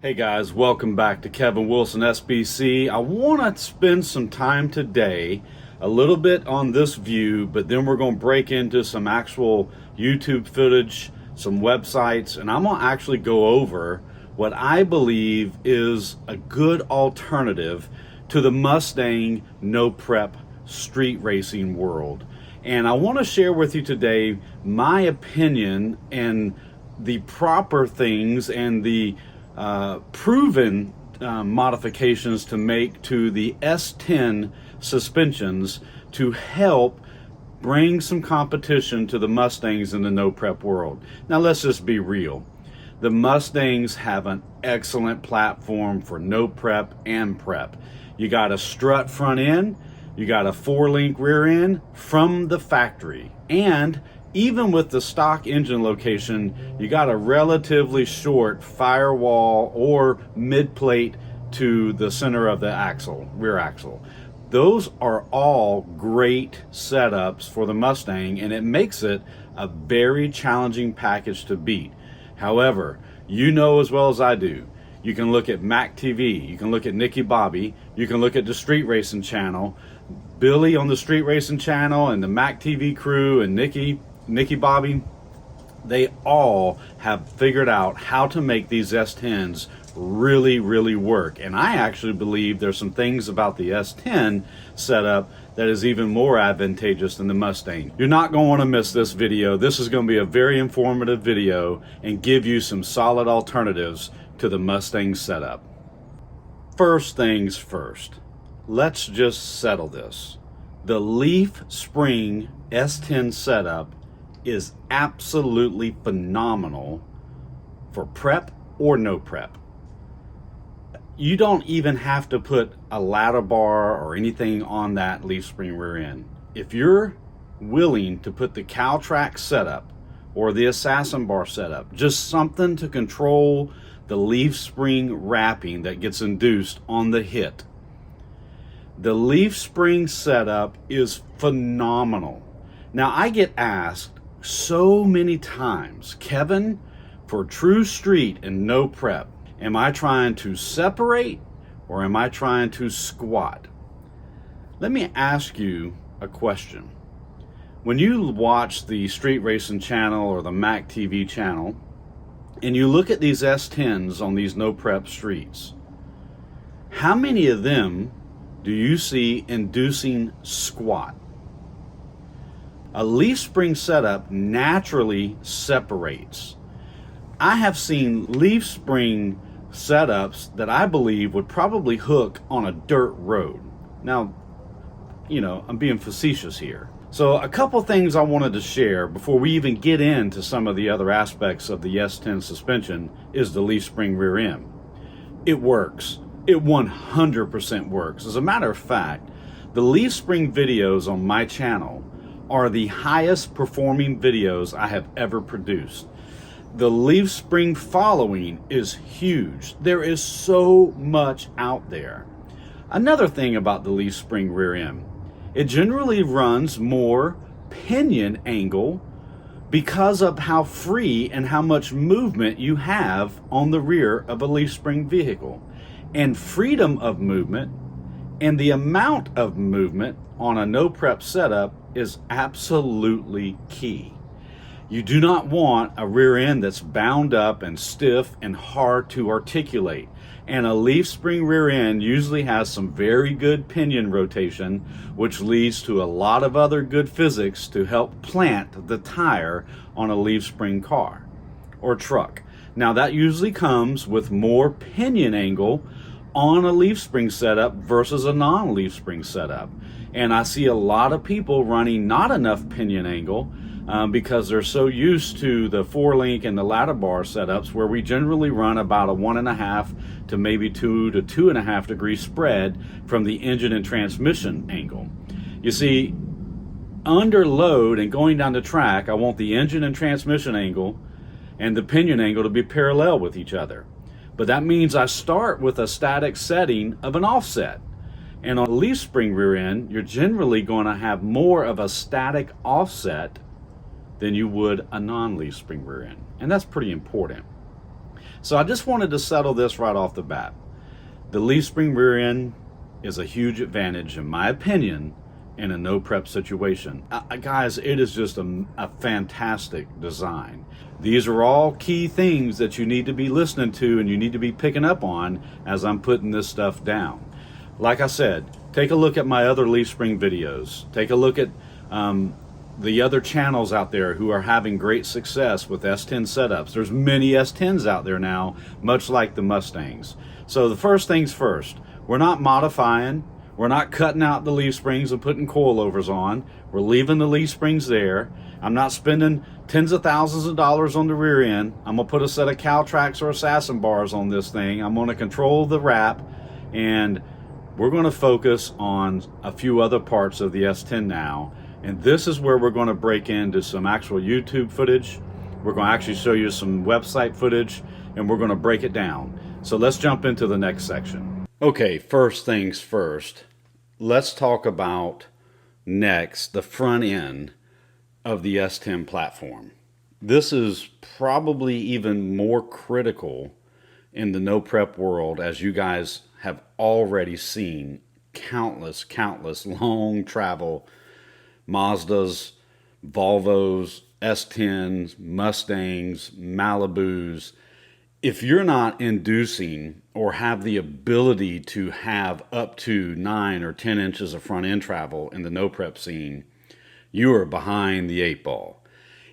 Hey guys, welcome back to Kevin Wilson SBC. I want to spend some time today a little bit on this view, but then we're going to break into some actual YouTube footage, some websites, and I'm going to actually go over what I believe is a good alternative to the Mustang no prep street racing world. And I want to share with you today my opinion and the proper things and the proven modifications to make to the S-10 suspensions to help bring some competition to the Mustangs in the no prep world. Now let's just be real. The Mustangs have an excellent platform for no prep and prep. You got a strut front end, you got a 4-link rear end from the factory, and even with the stock engine location, you got a relatively short firewall or mid plate to the center of the axle, rear axle. Those are all great setups for the Mustang, and it makes it a very challenging package to beat. However, you know as well as I do, you can look at Mac TV, you can look at Nickky Bobby, you can look at the Street Racing channel, Billy on the Street Racing channel, and the Mac TV crew, and Nickky Bobby, they all have figured out how to make these S10s really work. And I actually believe there's some things about the S10 setup that is even more advantageous than the Mustang. You're not going to want to miss this video. This is going to be a very informative video and give you some solid alternatives to the Mustang setup. First things first, let's just settle this. The leaf spring S10 setup is absolutely phenomenal for prep or no prep. You don't even have to put a ladder bar or anything on that leaf spring rear end. If you're willing to put the Caltrack setup or the Assassin bar setup, just something to control the leaf spring wrapping that gets induced on the hit, the leaf spring setup is phenomenal. Now I get asked so many times, Kevin, for true street and no prep, am I trying to separate or am I trying to squat? Let me ask you a question. When you watch the Street Racing channel or the Mac TV channel and you look at these S10s on these no prep streets, how many of them do you see inducing squat? A leaf spring setup naturally separates. I have seen leaf spring setups that I believe would probably hook on a dirt road. Now, you know, I'm being facetious here. So a couple things I wanted to share before we even get into some of the other aspects of the S10 suspension is the leaf spring rear end. It works. It 100% works. As a matter of fact, the leaf spring videos on my channel are the highest performing videos I have ever produced. The leaf spring following is huge. There is so much out there. Another thing about the leaf spring rear end, it generally runs more pinion angle because of how free and how much movement you have on the rear of a leaf spring vehicle. And freedom of movement and the amount of movement on a no prep setup is absolutely key. You do not want a rear end that's bound up and stiff and hard to articulate. And a leaf spring rear end usually has some very good pinion rotation, which leads to a lot of other good physics to help plant the tire on a leaf spring car or truck. Now that usually comes with more pinion angle on a leaf spring setup versus a non-leaf spring setup. And I see a lot of people running not enough pinion angle because they're so used to the 4-link and the ladder bar setups where we generally run about a 1.5 to maybe 2 to 2.5 degree spread from the engine and transmission angle. You see, under load and going down the track, I want the engine and transmission angle and the pinion angle to be parallel with each other. But that means I start with a static setting of an offset. And on a leaf spring rear end, you're generally going to have more of a static offset than you would a non-leaf spring rear end. And that's pretty important. So I just wanted to settle this right off the bat. The leaf spring rear end is a huge advantage, in my opinion, in a no prep situation. Guys, it is just a fantastic design. These are all key things that you need to be listening to and you need to be picking up on as I'm putting this stuff down. Like I said, take a look at my other leaf spring videos. Take a look at the other channels out there who are having great success with S-10 setups. There's many S-10s out there now, much like the Mustangs. So the first things first, we're not modifying. We're not cutting out the leaf springs and putting coilovers on. We're leaving the leaf springs there. I'm not spending tens of thousands of dollars on the rear end. I'm going to put a set of cow tracks or assassin bars on this thing. I'm going to control the wrap, and we're going to focus on a few other parts of the S-10 now. And this is where we're going to break into some actual YouTube footage. We're going to actually show you some website footage, and we're going to break it down. So let's jump into the next section. Okay, first things first. Let's talk about next the front end of the S-10 platform. This is probably even more critical in the no prep world, as you guys have already seen countless long travel Mazdas, Volvos, S-10s, Mustangs, Malibus. If you're not inducing or have the ability to have up to 9 or 10 inches of front end travel in the no prep scene, you are behind the 8 ball.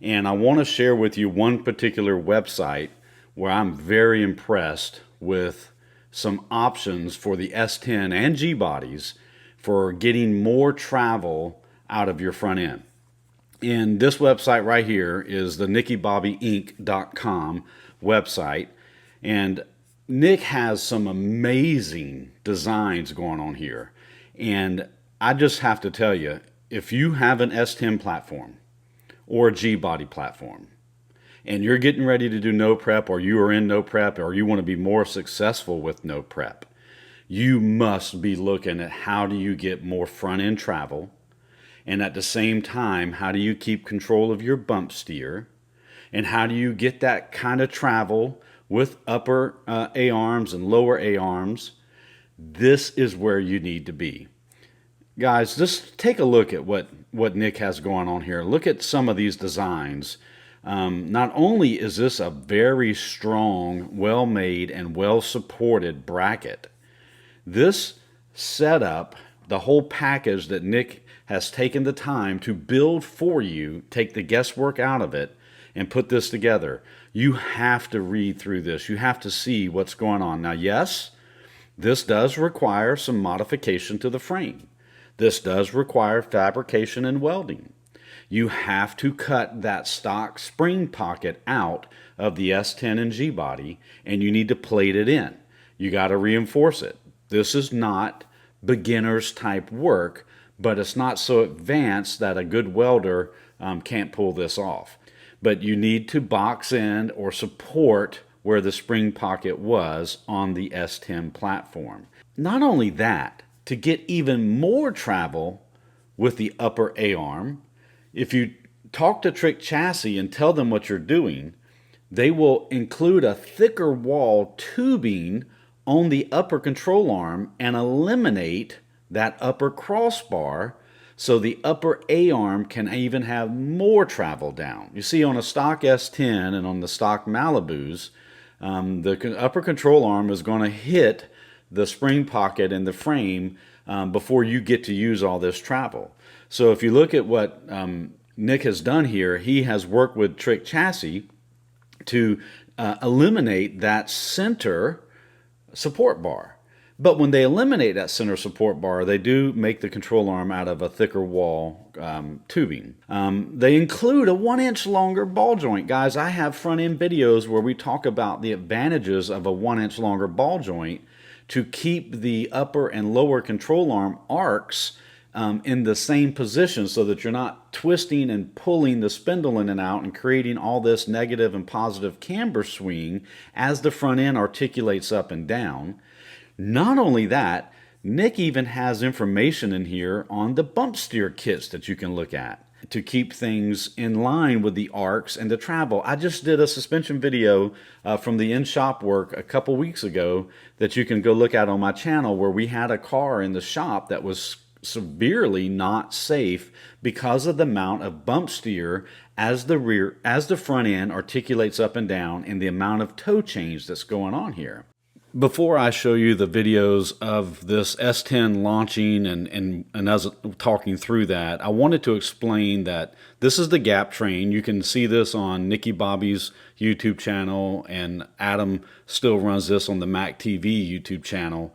And I want to share with you one particular website where I'm very impressed with some options for the S-10 and G bodies for getting more travel out of your front end. And this website right here is the NickkyBobbyInc.com website. And Nick has some amazing designs going on here. And I just have to tell you, if you have an S-10 platform or a G-body platform, and you're getting ready to do no prep, or you are in no prep, or you want to be more successful with no prep, you must be looking at how do you get more front end travel, and at the same time, how do you keep control of your bump steer, and how do you get that kind of travel with upper A-arms and lower A-arms. This is where you need to be. Guys, just take a look at what Nick has going on here. Look at some of these designs. Not only is this a very strong, well-made, and well-supported bracket, this setup, the whole package that Nick has taken the time to build for you, take the guesswork out of it, and put this together. You have to read through this. You have to see what's going on. Now, yes, this does require some modification to the frame. This does require fabrication and welding. You have to cut that stock spring pocket out of the S-10 and G body, and you need to plate it in. You got to reinforce it. This is not beginner's type work, but it's not so advanced that a good welder can't pull this off. But you need to box in or support where the spring pocket was on the S-10 platform. Not only that, to get even more travel with the upper A-arm, if you talk to Trick Chassis and tell them what you're doing, they will include a thicker wall tubing on the upper control arm and eliminate that upper crossbar so the upper A-arm can even have more travel down. You see, on a stock S-10 and on the stock Malibus, the upper control arm is going to hit the spring pocket and the frame before you get to use all this travel. So if you look at what Nick has done here, he has worked with Trick Chassis to eliminate that center support bar. But when they eliminate that center support bar, they do make the control arm out of a thicker wall tubing. They include a 1-inch longer ball joint. Guys, I have front end videos where we talk about the advantages of a 1-inch longer ball joint to keep the upper and lower control arm arcs in the same position so that you're not twisting and pulling the spindle in and out and creating all this negative and positive camber swing as the front end articulates up and down. Not only that, Nick even has information in here on the bump steer kits that you can look at. to keep things in line with the arcs and the travel. I just did a suspension video from the in-shop work a couple weeks ago that you can go look at on my channel, where we had a car in the shop that was severely not safe because of the amount of bump steer as the front end articulates up and down, and the amount of toe change that's going on here. Before I show you the videos of this S-10 launching and as talking through that, I wanted to explain that this is the gap train. You can see this on Nickky Bobby's YouTube channel, and Adam still runs this on the Mac TV YouTube channel.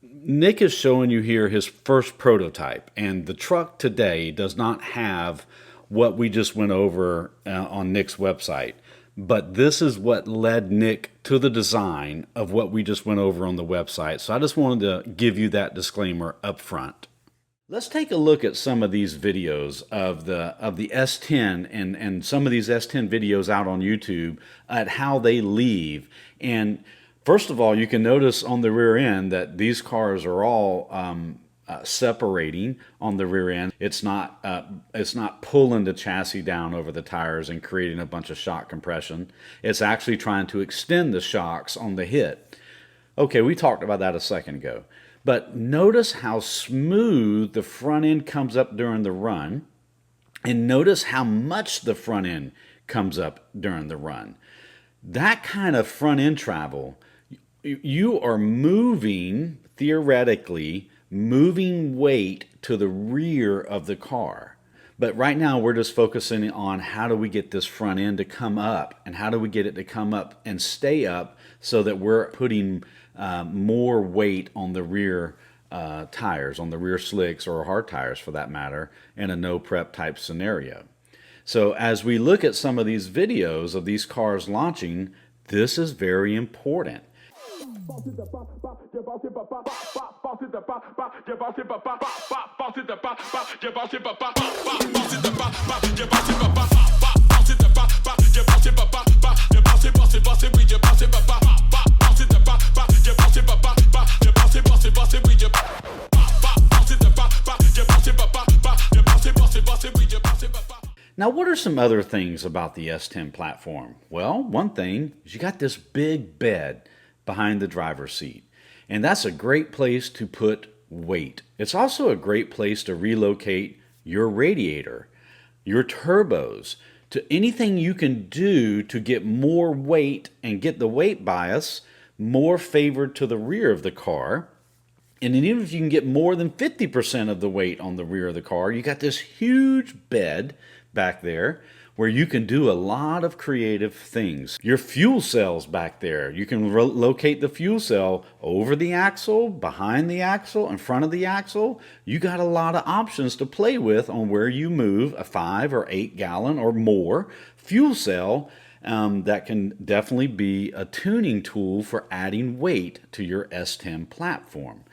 Nick is showing you here his first prototype, and the truck today does not have what we just went over on Nick's website. But this is what led Nick to the design of what we just went over on the website. So I just wanted to give you that disclaimer up front. Let's take a look at some of these videos of the S-10 and some of these S-10 videos out on YouTube at how they leave. And first of all, you can notice on the rear end that these cars are all separating on the rear end. It's not pulling the chassis down over the tires and creating a bunch of shock compression. It's actually trying to extend the shocks on the hit. Okay, we talked about that a second ago. But notice how smooth the front end comes up during the run, and notice how much the front end comes up during the run. That kind of front end travel, you are moving, theoretically, moving weight to the rear of the car. But right now we're just focusing on how do we get this front end to come up, and how do we get it to come up and stay up so that we're putting more weight on the rear tires, on the rear slicks, or hard tires for that matter, in a no prep type scenario. So as we look at some of these videos of these cars launching, this is very important. Now, what are some other things about the S-10 platform? Well, one thing is you got this big bed behind the driver's seat, and that's a great place to put weight. It's also a great place to relocate your radiator, your turbos, to anything you can do to get more weight and get the weight bias more favored to the rear of the car. And then even if you can get more than 50% of the weight on the rear of the car, you got this huge bed back there where you can do a lot of creative things. Your fuel cells back there, you can locate the fuel cell over the axle, behind the axle, in front of the axle. You got a lot of options to play with on where you move a 5 or 8 gallon or more fuel cell. That can definitely be a tuning tool for adding weight to your S-10 platform.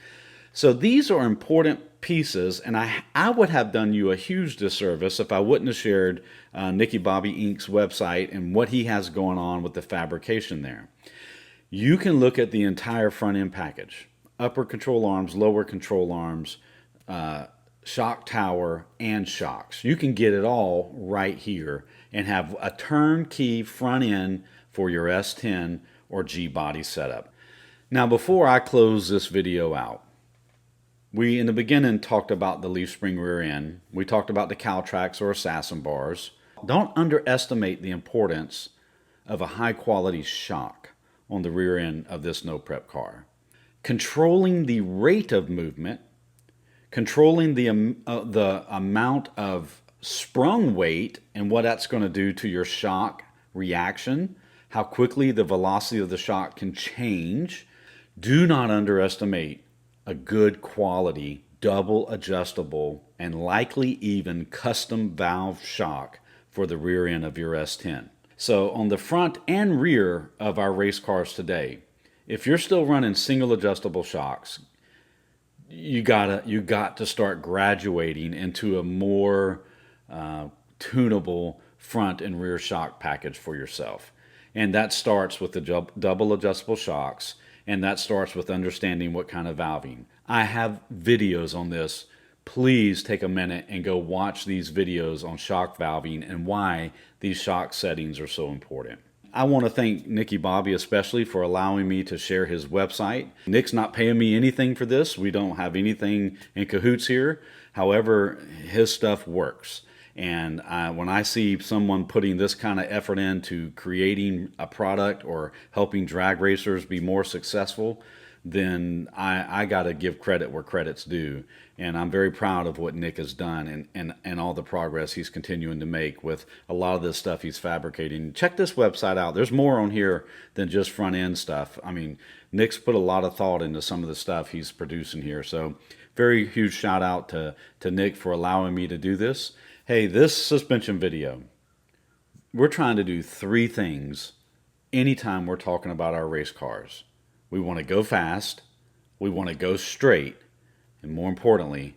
So these are important pieces, and I would have done you a huge disservice if I wouldn't have shared Nickky Bobby Inc's website and what he has going on with the fabrication there. You can look at the entire front end package: upper control arms, lower control arms, shock tower, and shocks. You can get it all right here and have a turnkey front end for your S-10 or G-body setup. Now, before I close this video out, we in the beginning talked about the leaf spring rear end. We talked about the Caltrax or assassin bars. Don't underestimate the importance of a high quality shock on the rear end of this no prep car. Controlling the rate of movement, controlling the amount of sprung weight and what that's going to do to your shock reaction, how quickly the velocity of the shock can change. Do not underestimate a good quality, double adjustable, and likely even custom valve shock for the rear end of your S-10. So on the front and rear of our race cars today, if you're still running single adjustable shocks, you got to start graduating into a more tunable front and rear shock package for yourself. And that starts with the double adjustable shocks, and that starts with understanding what kind of valving. I have videos on this please take a minute and go watch these videos on shock valving and why these shock settings are so important. I want to thank Nickky Bobby especially for allowing me to share his website. Nick's not paying me anything for this. We don't have anything in cahoots here. However, his stuff works. And when I see someone putting this kind of effort into creating a product or helping drag racers be more successful, then I got to give credit where credit's due. And I'm very proud of what Nick has done and all the progress he's continuing to make with a lot of this stuff he's fabricating. Check this website out. There's more on here than just front end stuff. I mean, Nick's put a lot of thought into some of the stuff he's producing here. So very huge shout out to Nick for allowing me to do this. Hey, this suspension video, we're trying to do 3 things anytime we're talking about our race cars. We want to go fast, we want to go straight, and more importantly,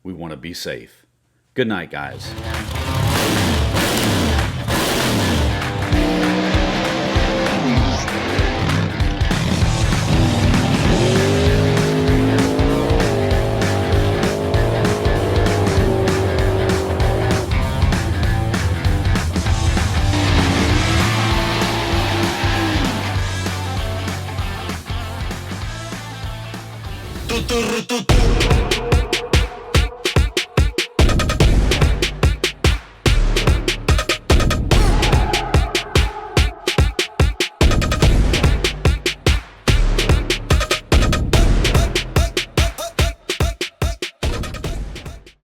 we want to be safe. Good night, guys. Tu, tu, tu, tu.